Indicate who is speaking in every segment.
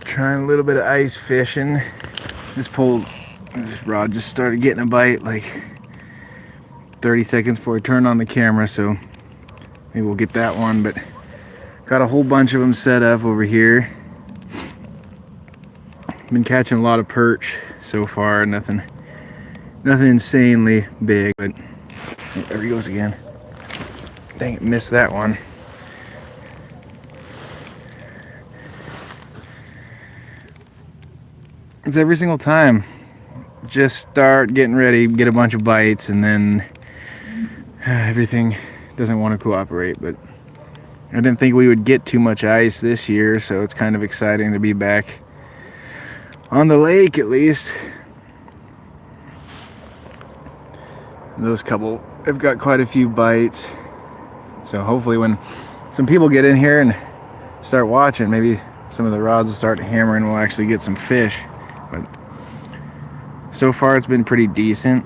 Speaker 1: Trying a little bit of ice fishing. This rod just started getting a bite like 30 seconds before I turned on the camera, so maybe we'll get that one. But got a whole bunch of them set up over here. Been catching a lot of perch so far. Nothing insanely big, but oh, there he goes again. Dang it, missed that one. It's every single time. Just start getting ready, get a bunch of bites, and then everything doesn't want to cooperate. But I didn't think we would get too much ice this year, so it's kind of exciting to be back on the lake at least. And those couple have got quite a few bites. So hopefully when some people get in here and start watching, maybe some of the rods will start hammering, we'll actually get some fish. But so far it's been pretty decent.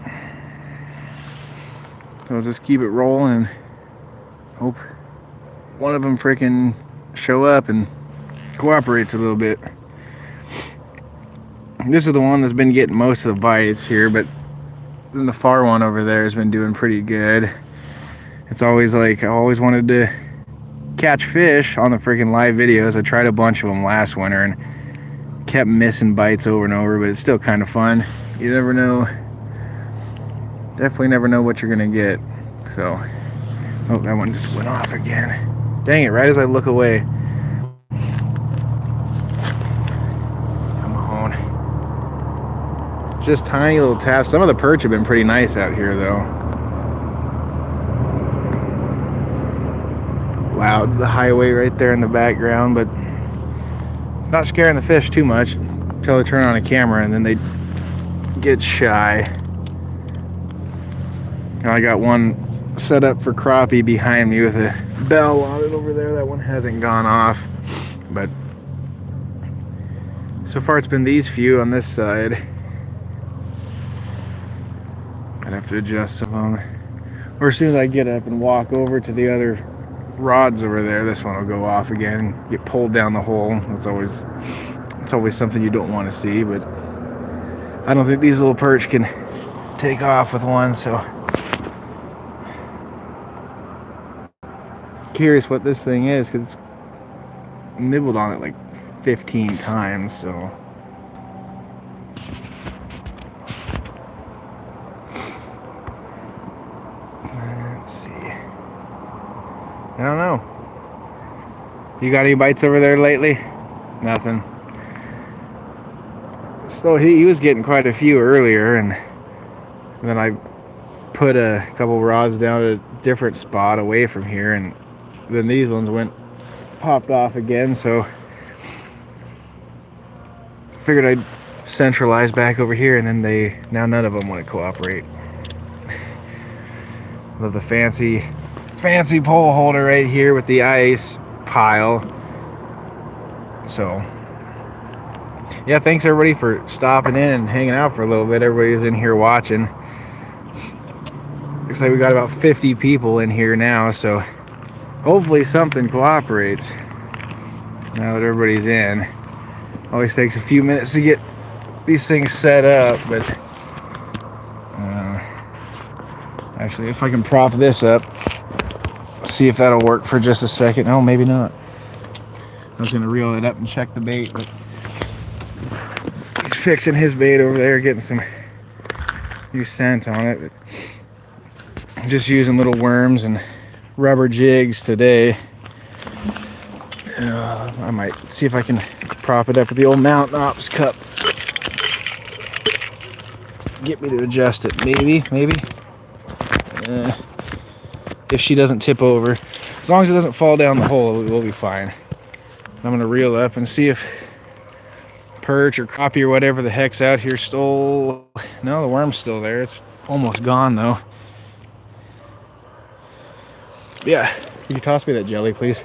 Speaker 1: So just keep it rolling and hope one of them freaking show up and cooperates a little bit. This is the one that's been getting most of the bites here, but then the far one over there has been doing pretty good. It's always like I always wanted to catch fish on the freaking live videos. I tried a bunch of them last winter and kept missing bites over and over, but it's still kind of fun. You never know. Definitely never know what you're gonna get. So, oh, that one just went off again. Dang it, right as I look away. Come on. Just tiny little taps. Some of the perch have been pretty nice out here though. Loud, the highway right there in the background, but it's not scaring the fish too much until I turn on a camera and then they get shy. Now I got one set up for crappie behind me with a bell on it over there. That one hasn't gone off, but so far it's been these few on this side. I'd have to adjust some of them. Or as soon as I get up and walk over to the other rods over there, this one will go off again and get pulled down the hole. It's always something you don't want to see, but I don't think these little perch can take off with one, so curious what this thing is, because it's nibbled on it like 15 times, so let's see. I don't know. You got any bites over there lately? Nothing. So he was getting quite a few earlier, and then I put a couple rods down at a different spot away from here, and then these ones popped off again, so figured I'd centralize back over here, and then now none of them want to cooperate. Love the fancy pole holder right here with the ice pile. So yeah, thanks everybody for stopping in and hanging out for a little bit. Everybody's in here watching. Looks like we got about 50 people in here now, so hopefully something cooperates now that everybody's in. Always takes a few minutes to get these things set up, but actually if I can prop this up, see if that'll work for just a second. Oh, maybe not. I was gonna reel it up and check the bait, but he's fixing his bait over there, getting some new scent on it. But just using little worms and rubber jigs today. I might see if I can prop it up with the old Mountain Ops cup. Get me to adjust it, maybe. If she doesn't tip over, as long as it doesn't fall down the hole, we'll be fine. I'm gonna reel up and see if perch or crappie or whatever the heck's out here stole. No, the worm's still there. It's almost gone though. Yeah, can you toss me that jelly, please?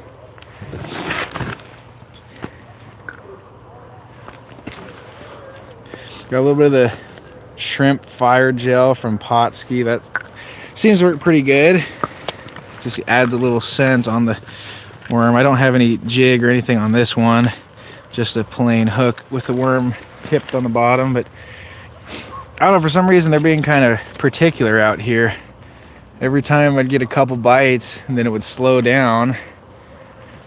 Speaker 1: Got a little bit of the shrimp fire gel from Potski. That seems to work pretty good. Just adds a little scent on the worm. I don't have any jig or anything on this one. just a plain hook with the worm tipped on the bottom. But I don't know, for some reason they're being kind of particular out here. Every time I'd get a couple bites and then it would slow down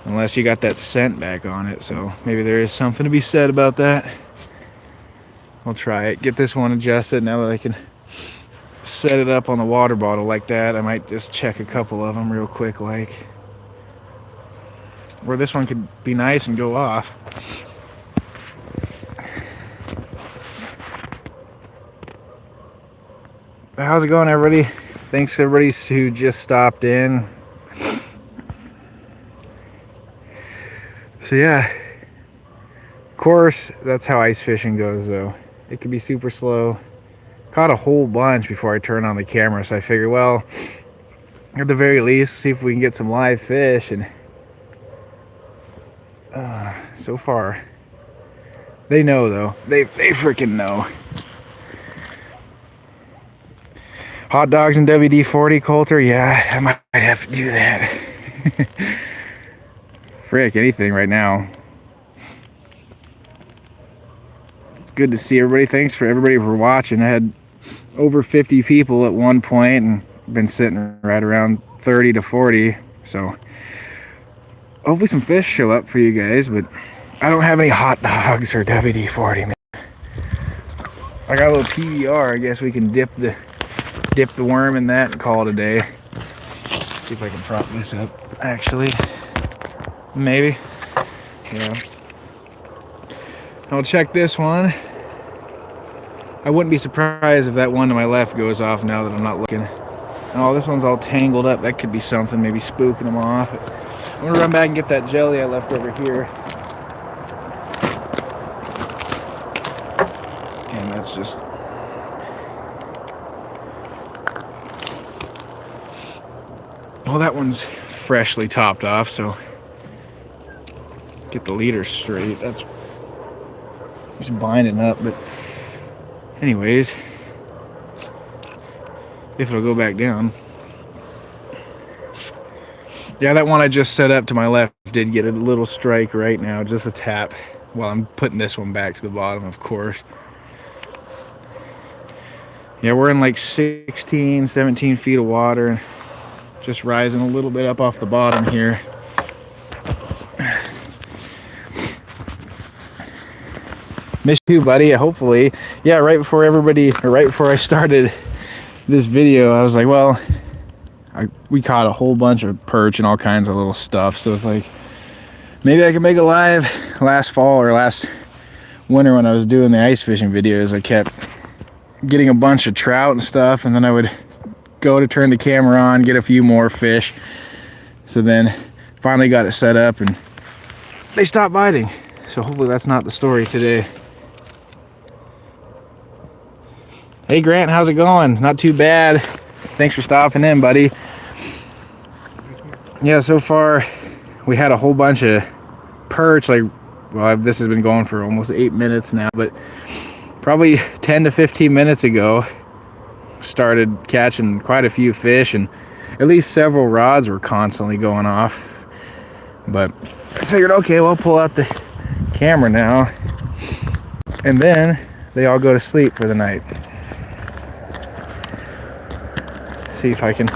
Speaker 1: unless you got that scent back on it. So maybe there is something to be said about that. I'll try it, get this one adjusted now that I can set it up on the water bottle like that. I might just check a couple of them real quick, like, or this one could be nice and go off. How's it going, everybody? Thanks everybody who just stopped in. So yeah, of course that's how ice fishing goes though. It can be super slow. Caught a whole bunch before I turned on the camera, so I figured, well, at the very least, see if we can get some live fish. And so far they know though. They freaking know. Hot dogs and WD-40, Coulter? Yeah, I might have to do that. Frick, anything right now. It's good to see everybody. Thanks for everybody for watching. I had over 50 people at one point and been sitting right around 30 to 40. So hopefully some fish show up for you guys, but I don't have any hot dogs or WD-40, man. I got a little PBR. I guess we can dip the worm in that and call it a day. See if I can prop this up, actually. Maybe. Yeah. I'll check this one. I wouldn't be surprised if that one to my left goes off now that I'm not looking. Oh, this one's all tangled up. That could be something, maybe spooking them off. I'm gonna run back and get that jelly I left over here. And that's just... well, that one's freshly topped off, so get the leader straight. That's just binding up, but anyways, if it'll go back down. Yeah, that one I just set up to my left did get a little strike right now, just a tap, while I'm putting this one back to the bottom, of course. Yeah, we're in like 16, 17 feet of water, and just rising a little bit up off the bottom here. Miss you, buddy. Hopefully, yeah. Right before I started this video, I was like, well, we caught a whole bunch of perch and all kinds of little stuff. So it's like, maybe I can make it live. Last fall or last winter when I was doing the ice fishing videos, I kept getting a bunch of trout and stuff, and then I would go to turn the camera on, get a few more fish. So then finally got it set up and they stopped biting. So hopefully that's not the story today. Hey Grant, how's it going? Not too bad. Thanks for stopping in, buddy. Yeah, so far we had a whole bunch of perch. Like, well, this has been going for almost 8 minutes now, but probably 10 to 15 minutes ago started catching quite a few fish, and at least several rods were constantly going off. But I figured, okay, well, I'll pull out the camera now, and then they all go to sleep for the night. See if I can...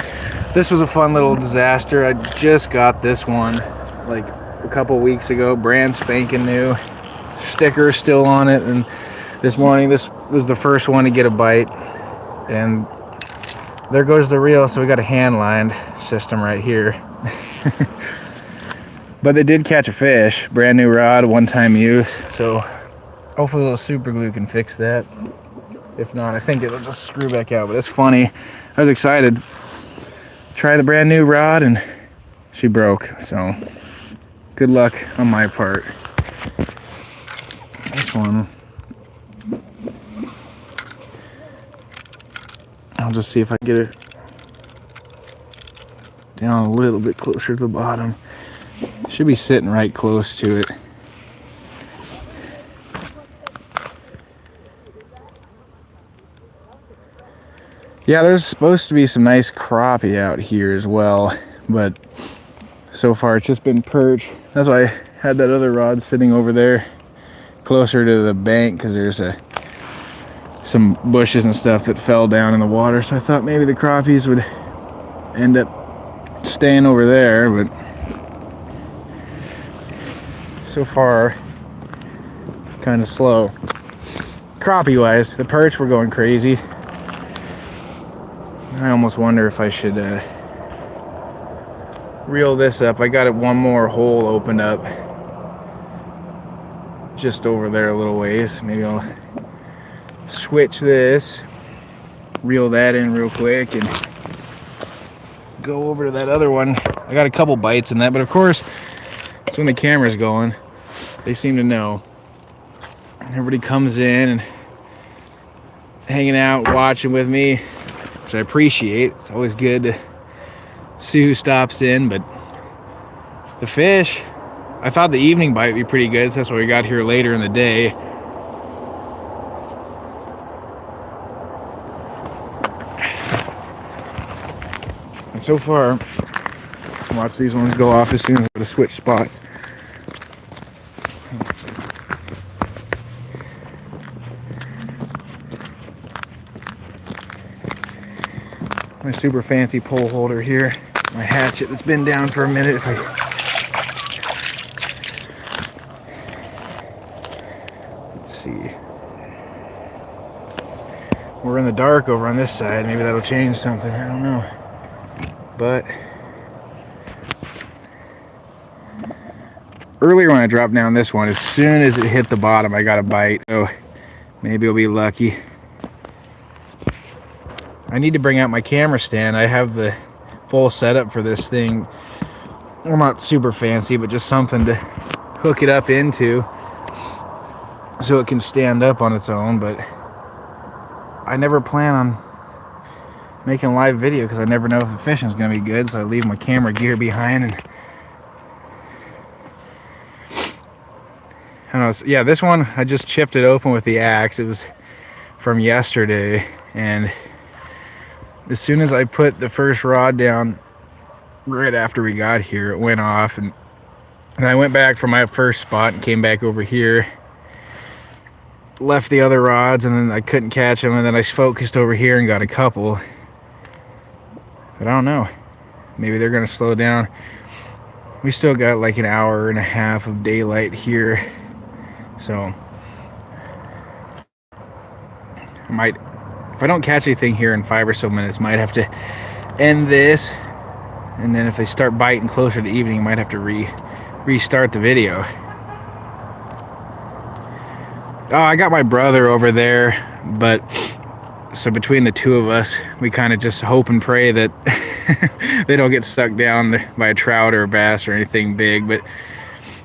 Speaker 1: this was a fun little disaster. I just got this one like a couple weeks ago, brand spanking new, sticker still on it, and this morning this was the first one to get a bite, and there goes the reel. So we got a hand lined system right here. But they did catch a fish, brand new rod, one-time use, so hopefully a little super glue can fix that. If not, I think it'll just screw back out. But it's funny, I was excited. Try the brand new rod and she broke, so good luck on my part. This one, I'll just see if I can get it down a little bit closer to the bottom. Should be sitting right close to it. Yeah, there's supposed to be some nice crappie out here as well, but so far it's just been perch. That's why I had that other rod sitting over there. closer to the bank because there's some bushes and stuff that fell down in the water. So I thought maybe the crappies would end up staying over there, but so far kind of slow. Crappie wise, the perch were going crazy. I almost wonder if I should reel this up. I got one more hole opened up just over there a little ways. Maybe I'll switch this, reel that in real quick, and go over to that other one. I got a couple bites in that, but of course it's when the camera's going. They seem to know. Everybody comes in and hanging out, watching with me, which I appreciate. It's always good to see who stops in, but the fish, I thought the evening bite would be pretty good, so that's why we got here later in the day. And so far, watch these ones go off as soon as I switch spots. My super fancy pole holder here, my hatchet that's been down for a minute. Let's see. We're in the dark over on this side. Maybe that'll change something. I don't know. But earlier when I dropped down this one, as soon as it hit the bottom, I got a bite. So maybe I'll be lucky. I need to bring out my camera stand. I have the full setup for this thing. Well, not super fancy, but just something to hook it up into so it can stand up on its own. But I never plan on making a live video because I never know if the fishing's going to be good, so I leave my camera gear behind. And I don't know, yeah, this one, I just chipped it open with the axe. It was from yesterday, and as soon as I put the first rod down, right after we got here, it went off, and I went back from my first spot and came back over here, left the other rods, and then I couldn't catch them, and then I focused over here and got a couple. But I don't know, maybe they're gonna slow down. We still got like an hour and a half of daylight here, so I might, if I don't catch anything here in 5 or so minutes, might have to end this, and then if they start biting closer to evening, might have to restart the video. Oh, I got my brother over there, but so between the two of us, we kind of just hope and pray that they don't get sucked down by a trout or a bass or anything big. But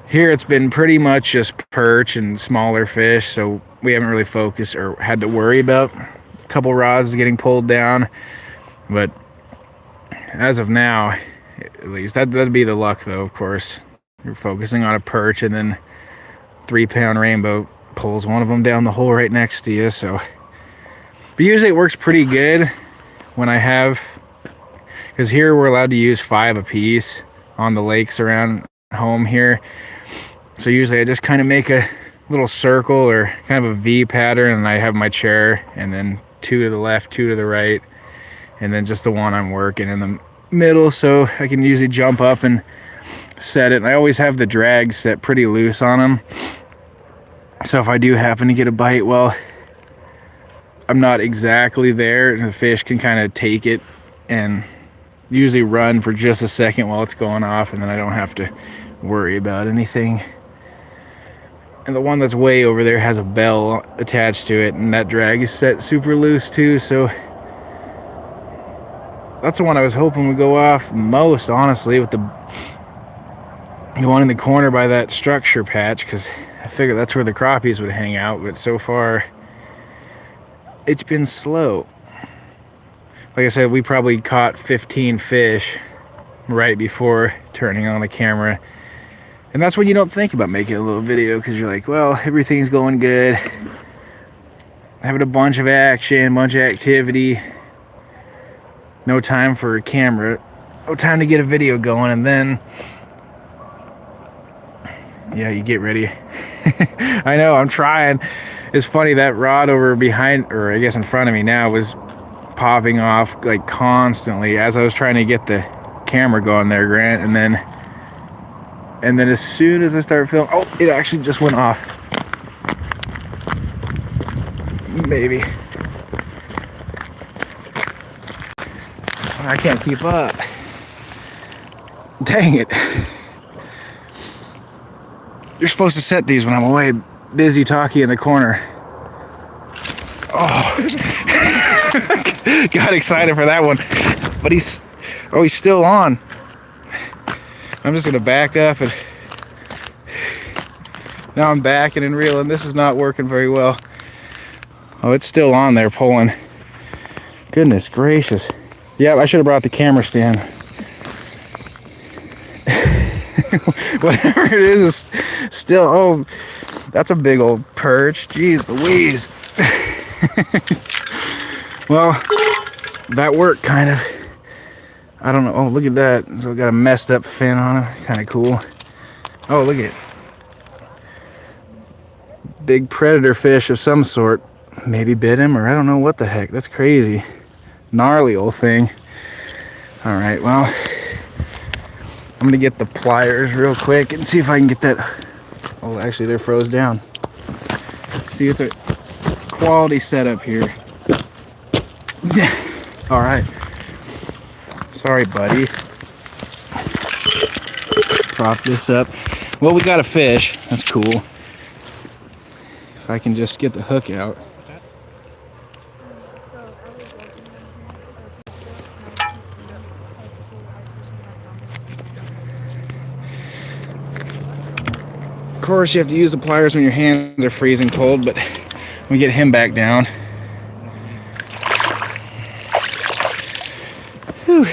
Speaker 1: here it's been pretty much just perch and smaller fish, so we haven't really focused or had to worry about couple rods getting pulled down. But as of now, at least, that'd be the luck though. Of course, you're focusing on a perch, and then 3-pound rainbow pulls one of them down the hole right next to you. So, but usually it works pretty good when I have, because here we're allowed to use 5 apiece on the lakes around home here. So usually I just kind of make a little circle or kind of a V pattern, and I have my chair, and then 2 to the left, 2 to the right, and then just the one I'm working in the middle, so I can usually jump up and set it. And I always have the drag set pretty loose on them, so if I do happen to get a bite, well, I'm not exactly there, and the fish can kind of take it and usually run for just a second while it's going off, and then I don't have to worry about anything. And the one that's way over there has a bell attached to it, and that drag is set super loose too, so that's the one I was hoping would go off most, honestly, with the one in the corner by that structure patch, because I figured that's where the crappies would hang out. But so far it's been slow. Like I said, we probably caught 15 fish right before turning on the camera. And that's when you don't think about making a little video, because you're like, well, everything's going good. Having a bunch of action, bunch of activity. No time for a camera. No time to get a video going. And then Yeah, you get ready. I know, I'm trying. It's funny, that rod over behind, or I guess in front of me now, was popping off like constantly as I was trying to get the camera going there, Grant, and then as soon as I start filming, oh, it actually just went off. Maybe. I can't keep up. Dang it. You're supposed to set these when I'm away busy talking in the corner. Oh. Got excited for that one. But he's still on. I'm just gonna back up, and now I'm backing and reeling. This is not working very well. Oh, it's still on there pulling. Goodness gracious. Yeah, I should have brought the camera stand. Whatever it is still, oh, that's a big old perch. Jeez Louise. Well, that worked kind of. I don't know. Oh, look at that. So got a messed up fin on it. Kind of cool. Oh, look at it. Big predator fish of some sort. Maybe bit him, or I don't know what the heck. That's crazy. Gnarly old thing. All right, well, I'm gonna get the pliers real quick and see if I can get that. Oh, actually, they're froze down. See, it's a quality setup here. All right. Sorry, buddy. Prop this up. Well, we got a fish. That's cool. If I can just get the hook out. Of course, you have to use the pliers when your hands are freezing cold, but we get him back down. Whew.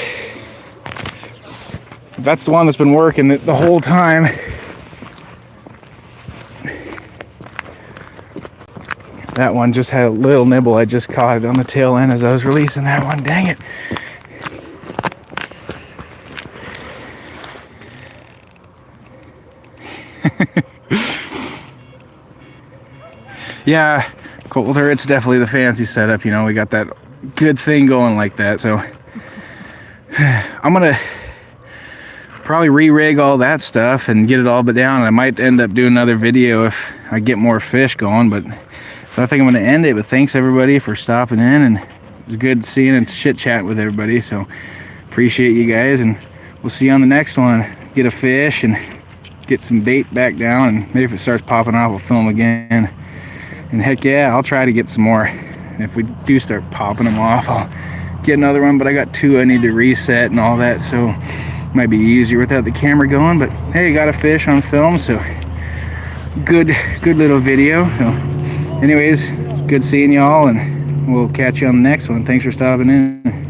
Speaker 1: That's the one that's been working the whole time. That one just had a little nibble. I just caught it on the tail end as I was releasing that one. Dang it. Yeah, colder, it's definitely the fancy setup. You know, we got that good thing going like that. So I'm gonna probably re-rig all that stuff and get it all but down. I might end up doing another video if I get more fish going, but so I think I'm gonna end it. But thanks everybody for stopping in, and it was good seeing and chit chat with everybody. So appreciate you guys, and we'll see you on the next one. Get a fish and get some bait back down, and maybe if it starts popping off, we'll film again. And heck yeah, I'll try to get some more. And if we do start popping them off, I'll get another one, but I got two I need to reset and all that, so it might be easier without the camera going. But hey, got a fish on film, so good little video. So anyways, good seeing y'all, and we'll catch you on the next one. Thanks for stopping in.